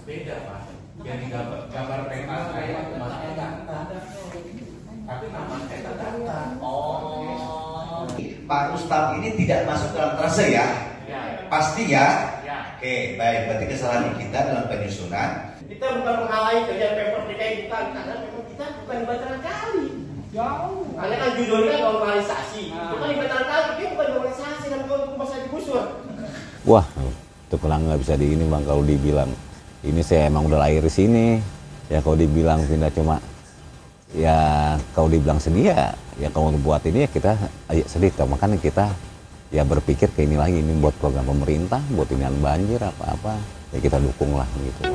Beda Pak. Yang di gambar peta saya masih ada. Tapi nama saya terdata. Oh. Pak Rustam ini tidak masuk dalam trase ya? Ya. Pasti ya? Ya. Oke, baik. Berarti kesalahan kita dalam penyusunan. Kita bukan menghalangi kerja Pemprov DKI, bukan, karena memang kita bukan di bantaran kali. Jauh. Karena kan judulnya normalisasi. Kita di bantaran kali, dia bukan normalisasi, dan kalau masalah digusur. Wah, itu kurang nggak bisa di ini bang kalau dibilang. Ini saya emang udah lahir di sini. Ya kalau dibilang pindah cuma, ya kalau dibilang sedih ya kalau buat ini ya kita sedih. Makanya kita ya berpikir ke ini lagi, ini buat program pemerintah, buat inian banjir apa-apa, ya kita dukung lah gitu.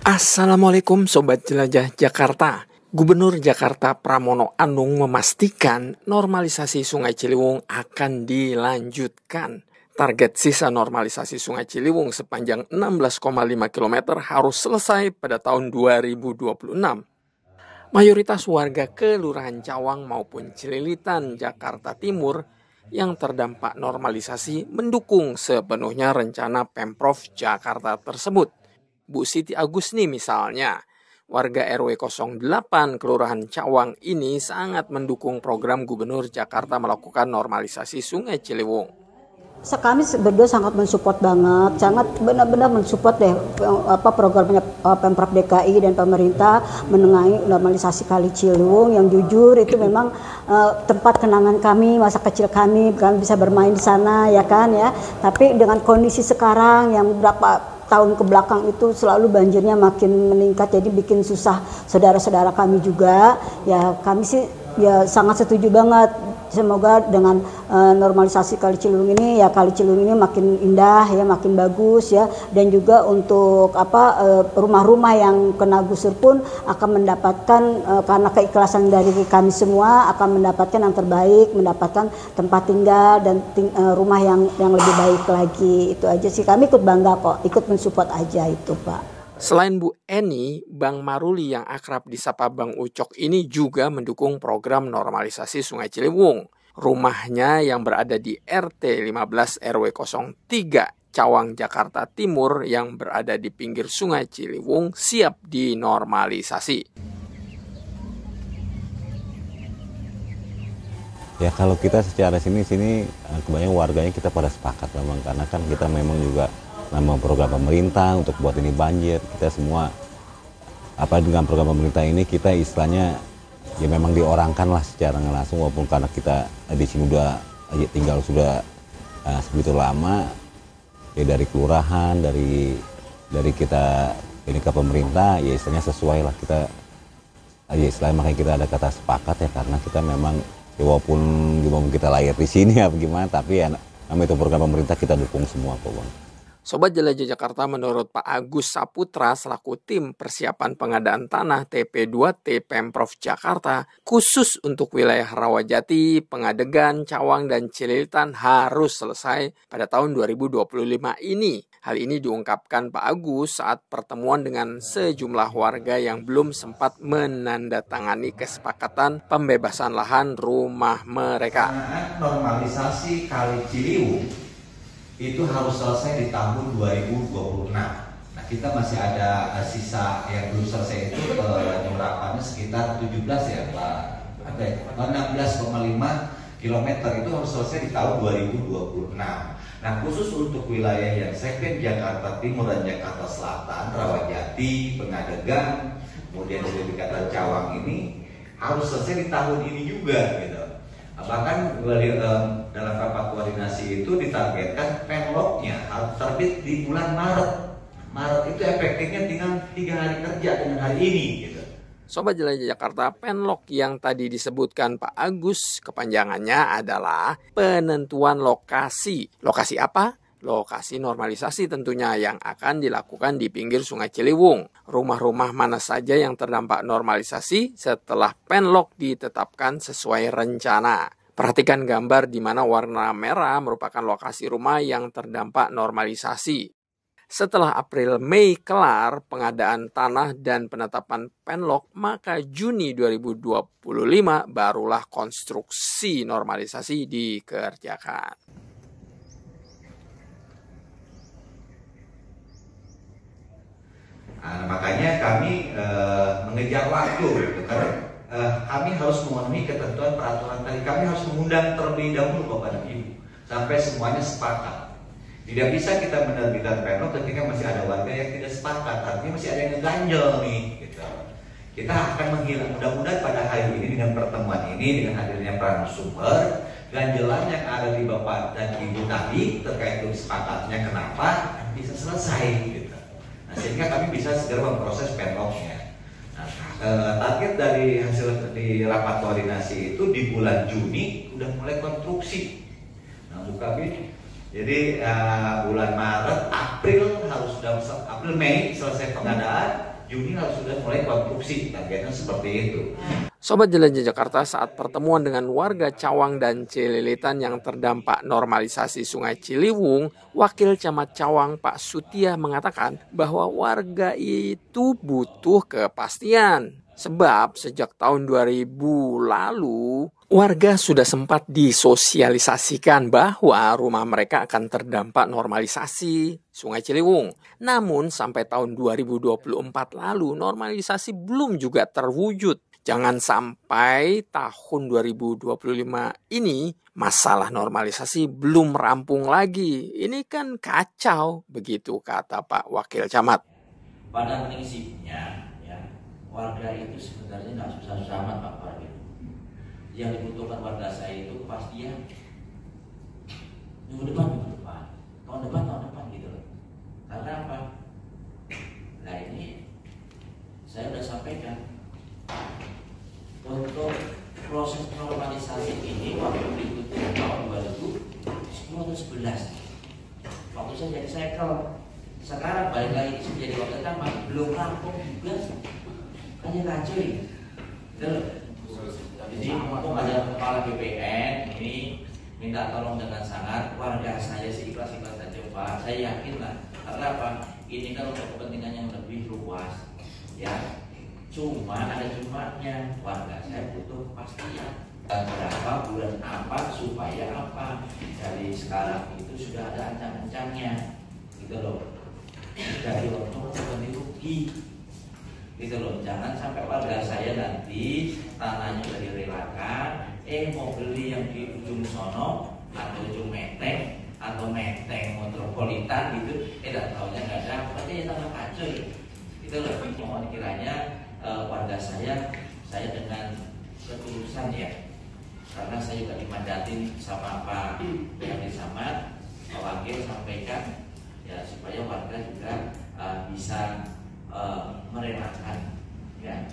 Assalamualaikum Sobat Jelajah Jakarta. Gubernur Jakarta Pramono Anung memastikan normalisasi Sungai Ciliwung akan dilanjutkan. Target sisa normalisasi Sungai Ciliwung sepanjang 16,5 km harus selesai pada tahun 2026. Mayoritas warga Kelurahan Cawang maupun Cililitan, Jakarta Timur yang terdampak normalisasi mendukung sepenuhnya rencana Pemprov Jakarta tersebut. Bu Siti Agusni misalnya, warga RW 08 Kelurahan Cawang ini sangat mendukung program Gubernur Jakarta melakukan normalisasi Sungai Ciliwung. Kami berdua sangat mensupport banget, sangat benar-benar mensupport deh programnya Pemprov DKI dan pemerintah menengahi normalisasi Kali Ciliwung yang jujur itu memang tempat kenangan kami, masa kecil kami bisa bermain di sana ya kan ya. Tapi dengan kondisi sekarang yang berapa tahun ke belakang itu selalu banjirnya makin meningkat, jadi bikin susah saudara-saudara kami juga. Ya kami sih ya sangat setuju banget. Semoga dengan normalisasi Kali Ciliwung ini ya Kali Ciliwung ini makin indah ya, makin bagus ya, dan juga untuk rumah-rumah yang kena gusur pun akan mendapatkan karena keikhlasan dari kami semua akan mendapatkan yang terbaik, mendapatkan tempat tinggal dan rumah yang lebih baik lagi. Itu aja sih, kami ikut bangga kok, ikut mensupport aja itu Pak. Selain Bu Eni, Bang Maruli yang akrab disapa Bang Ucok ini juga mendukung program normalisasi Sungai Ciliwung. Rumahnya yang berada di RT 15 RW 03 Cawang, Jakarta Timur yang berada di pinggir Sungai Ciliwung siap dinormalisasi. Ya kalau kita secara sini kebanyakan warganya kita pada sepakat memang, karena kan kita memang juga nama program pemerintah untuk buat ini banjir. Kita semua dengan program pemerintah ini kita istilahnya ya memang diorangkan lah secara langsung, walaupun karena kita di sini udah tinggal sudah sebegitu lama ya, dari kelurahan, dari kita ini ke pemerintah ya istilahnya sesuai lah kita ya istilahnya, makanya kita ada kata sepakat ya, karena kita memang ya, walaupun kita lahir di sini ya bagaimana, tapi ya namanya itu program pemerintah kita dukung semua kok Bang. Sobat Jelajah Jakarta, menurut Pak Agus Saputra selaku tim persiapan pengadaan tanah TP2T Pemprov Jakarta khusus untuk wilayah Rawajati, Pengadegan, Cawang, dan Cililitan harus selesai pada tahun 2025 ini. Hal ini diungkapkan Pak Agus saat pertemuan dengan sejumlah warga yang belum sempat menandatangani kesepakatan pembebasan lahan rumah mereka. Normalisasi Kali Ciliwung itu harus selesai di tahun 2026. Nah kita masih ada sisa yang belum selesai itu penyerapannya sekitar 17 ya Pak. Ada 16,5 km itu harus selesai di tahun 2026. Nah khusus untuk wilayah yang segmen Jakarta Timur dan Jakarta Selatan, Rawajati, Pengadegan, kemudian dari Jakarta Cawang ini harus selesai di tahun ini juga gitu. Bahkan dalam rapat koordinasi itu ditargetkan penloknya harus terbit di bulan Maret. Maret itu efektifnya tinggal 3 hari kerja dengan hari ini gitu. Sobat Jelajah Jakarta, penlok yang tadi disebutkan Pak Agus kepanjangannya adalah penentuan lokasi. Lokasi apa? Lokasi normalisasi tentunya yang akan dilakukan di pinggir Sungai Ciliwung. Rumah-rumah mana saja yang terdampak normalisasi setelah penlok ditetapkan sesuai rencana. Perhatikan gambar di mana warna merah merupakan lokasi rumah yang terdampak normalisasi. Setelah April-Mei kelar pengadaan tanah dan penetapan penlok, maka Juni 2025 barulah konstruksi normalisasi dikerjakan. Nah, makanya kami mengejar waktu, gitu. Karena kami harus memenuhi ketentuan peraturan tadi. Kami harus mengundang terlebih dahulu Bapak dan Ibu sampai semuanya sepakat. Tidak bisa kita menerbitkan penlok ketika masih ada warga yang tidak sepakat, artinya masih ada yang ngeganjel nih. Gitu. Kita akan menghilang. Mudah-mudahan pada hari ini dengan pertemuan ini, dengan hadirnya para narasumber, ganjelan yang ada di Bapak dan Ibu tadi terkait kesepakatnya kenapa bisa selesai. Gitu. Nah, sehingga kami bisa segera memproses penloknya. Nah, target dari hasil di rapat koordinasi itu di bulan Juni udah mulai konstruksi. Nah, untuk kami jadi bulan Maret, April, Mei selesai pengadaan, Juni harus sudah mulai konstruksi, targetnya seperti itu. Sobat Jelajah Jakarta, saat pertemuan dengan warga Cawang dan Cililitan yang terdampak normalisasi Sungai Ciliwung, Wakil Camat Cawang Pak Sutia mengatakan bahwa warga itu butuh kepastian. Sebab sejak tahun 2000 lalu, warga sudah sempat disosialisasikan bahwa rumah mereka akan terdampak normalisasi Sungai Ciliwung. Namun sampai tahun 2024 lalu, normalisasi belum juga terwujud. Jangan sampai tahun 2025 ini masalah normalisasi belum rampung lagi. Ini kan kacau, begitu kata Pak Wakil Camat. Pada prinsipnya, warga itu sebenarnya nggak susah-susah amat Pak Warga. Yang dibutuhkan warga saya itu kepastian. Minggu depan, tahun depan gitu loh. Karena apa? Nah ini saya udah sampaikan untuk proses normalisasi ini waktu ditutup tahun 2010 atau 11. Waktu saya jadi sekel. Sekarang balik lagi menjadi wakil camat belum rampung juga. Hanya kacau ya. Jadi mumpung ada kepala BPN ini minta tolong dengan sangat, warga saya sih ikhlas-ikhlas saja Pak. Saya yakin lah. Karena apa? Ini kan untuk kepentingan yang lebih luas. Ya. Cuma ada cumanya, warga saya butuh kepastian. Dan berapa bulan apa supaya apa? Dari sekarang itu sudah ada ancang-ancangnya. Gitu loh. Dari untung ganti rugi. Gitu loh, jangan sampai warga saya nanti tanahnya udah direlakan, mau beli yang di ujung sono atau ujung menteng atau menteng metropolitan gitu, tak tahunya nggak dapat, ya tambah kacau. Itu lebih mohon kiranya warga saya dengan ketulusan ya, karena saya juga dimandatin sama Pak Yadi Samad, Pak Wakil sampaikan ya supaya warga juga bisa merelakan ya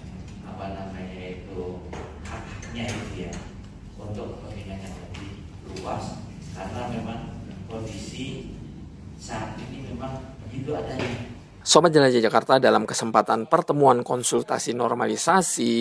apa namanya itu haknya itu ya untuk kepentingan yang lebih luas, karena memang kondisi saat ini memang begitu adanya. Sobat Jelajah Jakarta, dalam kesempatan pertemuan konsultasi normalisasi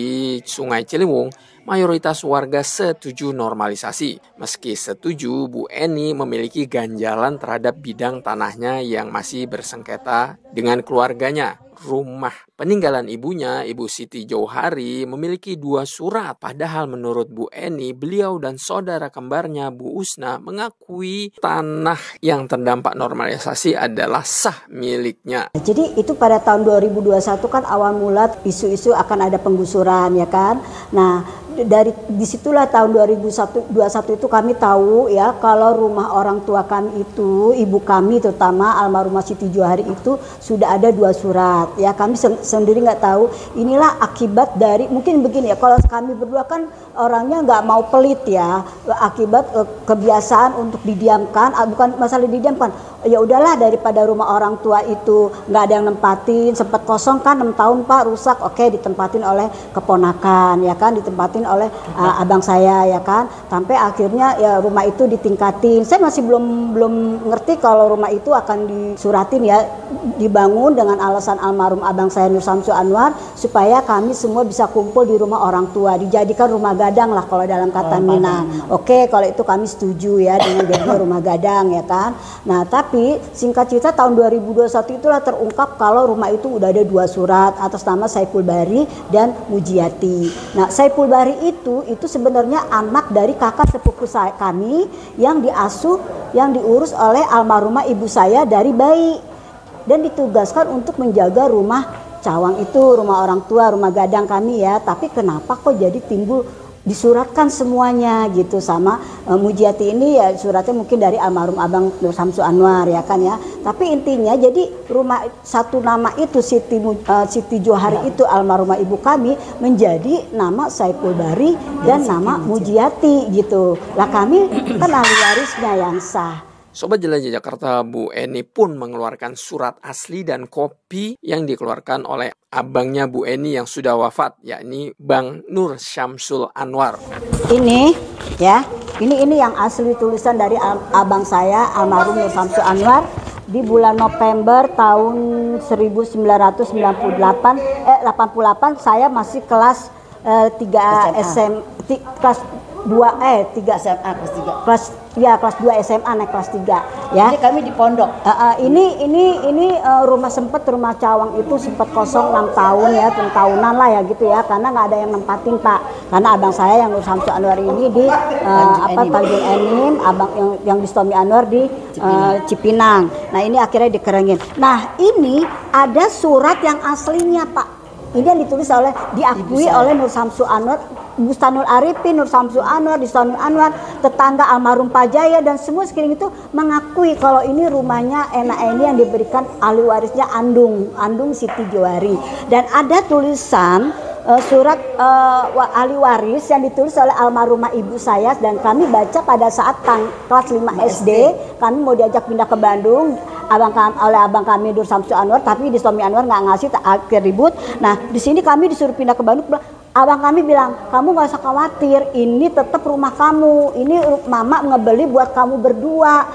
Sungai Ciliwung, mayoritas warga setuju normalisasi. Meski setuju, Bu Eni memiliki ganjalan terhadap bidang tanahnya yang masih bersengketa dengan keluarganya. Rumah peninggalan ibunya, Ibu Siti Jauhari, memiliki 2 surat. Padahal menurut Bu Eni, beliau dan saudara kembarnya Bu Usna mengakui tanah yang terdampak normalisasi adalah sah miliknya. Jadi itu pada tahun 2021 kan awal mula isu-isu akan ada penggusuran ya kan. Nah dari disitulah tahun 2021 itu kami tahu ya kalau rumah orang tua kami itu, ibu kami terutama almarhumah Siti Jauhari itu sudah ada 2 surat ya. Kami sendiri nggak tahu inilah akibat dari mungkin begini ya, kalau kami berdua kan orangnya nggak mau pelit ya, akibat kebiasaan untuk didiamkan, bukan masalah didiamkan, ya udahlah daripada rumah orang tua itu nggak ada yang nempatin, sempat kosong kan 6 tahun Pak rusak, oke ditempatin oleh keponakan ya kan, ditempatin disuaratin oleh abang saya ya kan, sampai akhirnya ya rumah itu ditingkatin. Saya masih belum ngerti kalau rumah itu akan disuratin ya, dibangun dengan alasan almarhum abang saya Nur Samsu Anwar supaya kami semua bisa kumpul di rumah orang tua, dijadikan rumah gadang lah kalau dalam kata Minang. Oke, kalau itu kami setuju ya dengan jadinya rumah gadang ya kan. Nah tapi singkat cerita tahun 2021 itulah terungkap kalau rumah itu udah ada 2 surat atas nama Saiful Bari dan Mujiati. Nah Saiful Bari itu sebenarnya anak dari kakak sepupu kami yang diurus oleh almarhumah ibu saya dari bayi dan ditugaskan untuk menjaga rumah Cawang itu, rumah orang tua, rumah gadang kami ya. Tapi kenapa kok jadi timbul disuratkan semuanya gitu sama Mujiati ini ya, suratnya mungkin dari almarhum abang Nur Samsu Anwar ya kan ya. Tapi intinya jadi rumah satu nama itu Siti Johari itu almarhumah ibu kami menjadi nama Saiful Bari dan nama Mujiati gitu. Lah kami kan ahli warisnya yang sah. Sobat Jelajah Jakarta, Bu Eni pun mengeluarkan surat asli dan kopi yang dikeluarkan oleh abangnya Bu Eni yang sudah wafat, yakni Bang Nur Syamsul Anwar. Ini ya, ini yang asli tulisan dari abang saya almarhum Nur Syamsul Anwar di bulan November tahun 1988 saya masih kelas 3 kelas 2 SMA kelas 2 SMA naik kelas 3 ya. Ini kami di pondok. Ini rumah Cawang itu sempat kosong 6 tahun ya, 6 tahunan lah ya gitu ya, karena nggak ada yang nempatin Pak. Karena abang saya yang Nur Samsu Anwar ini di Tanjung Enim, abang yang di Stomi Anwar di Cipinang. Nah ini akhirnya dikerengin. Nah ini ada surat yang aslinya Pak. Ini yang ditulis diakui oleh Nur Samsu Anwar, Bustanul Arifin, Nur Samsu Anwar, Distanul Anwar, tetangga almarhum Pak Jaya dan semua sekeliling itu mengakui kalau ini rumahnya ini yang diberikan ahli warisnya Andung Siti Johari. Dan ada tulisan surat ahli waris yang ditulis oleh almarhumah ibu saya dan kami baca pada saat kelas 5 SD. Kami mau diajak pindah ke Bandung oleh abang kami Nur Samsu Anwar, tapi di Stomi Anwar nggak ngasih, akhir ribut. Nah di sini kami disuruh pindah ke Bandung. Abang kami bilang, kamu nggak usah khawatir, ini tetap rumah kamu, ini mama ngebeli buat kamu berdua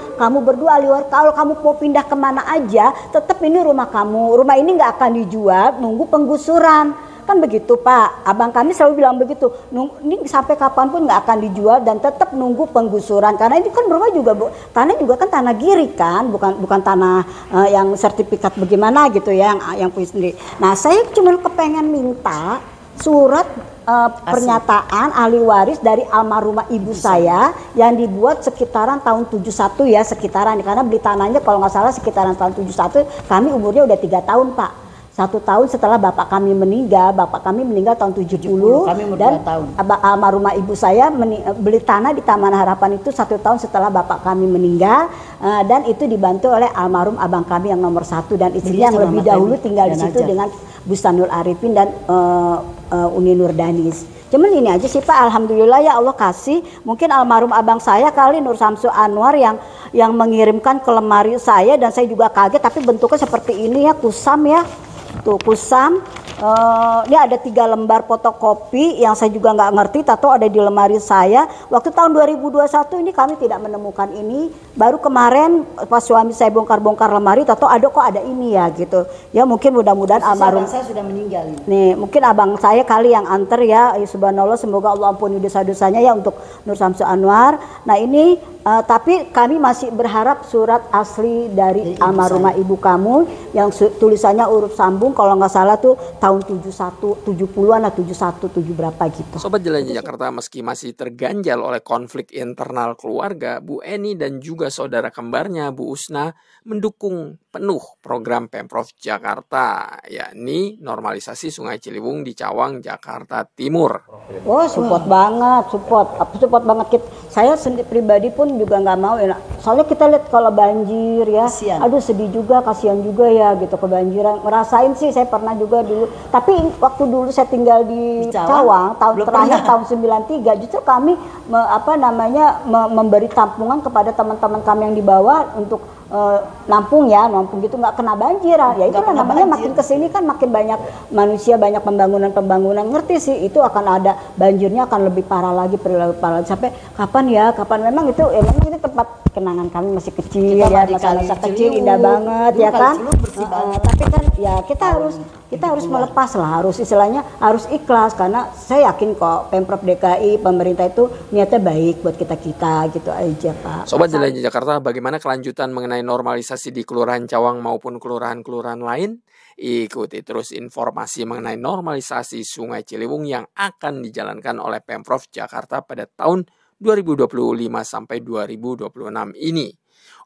Aliwar, kalau kamu mau pindah kemana aja tetap ini rumah kamu, rumah ini nggak akan dijual, nunggu penggusuran. Kan begitu Pak, abang kami selalu bilang begitu, ini sampai kapanpun nggak akan dijual dan tetap nunggu penggusuran, karena ini kan rumah juga tanah juga kan tanah giri kan, bukan tanah yang sertifikat bagaimana gitu ya, yang punya sendiri. Nah saya cuma kepengen minta surat pernyataan ahli waris dari almarhumah ibu saya yang dibuat sekitaran tahun 71 ya, sekitaran, karena beli tanahnya kalau nggak salah sekitaran tahun 71, kami umurnya udah 3 tahun Pak. 1 tahun setelah bapak kami meninggal tahun 70 dan almarhumah ibu saya beli tanah di Taman Harapan itu 1 tahun setelah bapak kami meninggal, dan itu dibantu oleh almarhum abang kami yang nomor 1 dan istrinya yang lebih dahulu tinggal di situ dengan Bustanul Arifin dan Uni Nurdanis. Cuman ini aja sih Pak, alhamdulillah ya Allah kasih, mungkin almarhum abang saya kali Nur Samsu Anwar yang mengirimkan ke lemari saya, dan saya juga kaget, tapi bentuknya seperti ini ya, kusam ya. Tuh kusam, ini ada 3 lembar fotokopi yang saya juga nggak ngerti, tato ada di lemari saya. Waktu tahun 2021 ini kami tidak menemukan ini, baru kemarin pas suami saya bongkar-bongkar lemari, tato kok ada ini ya gitu. Ya mungkin mudah-mudahan almarhum saya sudah meninggal ini. Nih mungkin abang saya kali yang antar ya, subhanallah, semoga Allah ampuni dosa-dosanya ya untuk Nur Samsu Anwar. Nah ini tapi kami masih berharap surat asli dari almarhumah ibu kamu yang tulisannya huruf sambung, kalau nggak salah tuh tahun 70-an atau 71 berapa gitu. Sobat Jelajah Jakarta, meski masih terganjal oleh konflik internal keluarga, Bu Eni dan juga saudara kembarnya Bu Usna mendukung penuh program Pemprov Jakarta, yakni normalisasi Sungai Ciliwung di Cawang, Jakarta Timur. Oh, support banget. Saya sendiri pribadi pun juga nggak mau ya. Soalnya kita lihat kalau banjir ya, kasian. Aduh sedih juga, kasihan juga ya gitu kebanjiran. Ngerasain sih, saya pernah juga dulu. Tapi waktu dulu saya tinggal di Cawang tahun terakhir tahun 93, justru kami memberi tampungan kepada teman-teman kami yang di bawah untuk nampung gitu nggak kena banjir. Ya itu namanya makin kesini kan makin banyak manusia, banyak pembangunan ngerti sih itu akan ada banjirnya akan lebih parah lagi sampai kapan memang itu tempat kenangan kami masih kecil ya, masa-masa kecil indah banget ya kan. Tapi kan ya kita harus melepas lah, harus ikhlas karena saya yakin kok Pemprov DKI pemerintah itu niatnya baik buat kita gitu aja Pak. Sobat Jelajah Jakarta, bagaimana kelanjutan mengenai normalisasi di Kelurahan Cawang maupun kelurahan-kelurahan lain? Ikuti terus informasi mengenai normalisasi Sungai Ciliwung yang akan dijalankan oleh Pemprov Jakarta pada tahun 2025 sampai 2026 ini.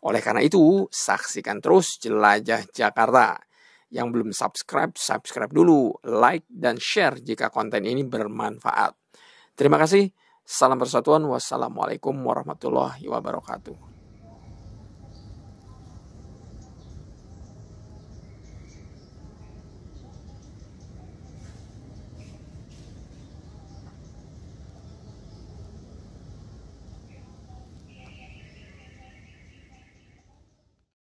Oleh karena itu, saksikan terus Jelajah Jakarta. Yang belum subscribe dulu, like dan share jika konten ini bermanfaat. Terima kasih. Salam persatuan. Wassalamualaikum warahmatullahi wabarakatuh.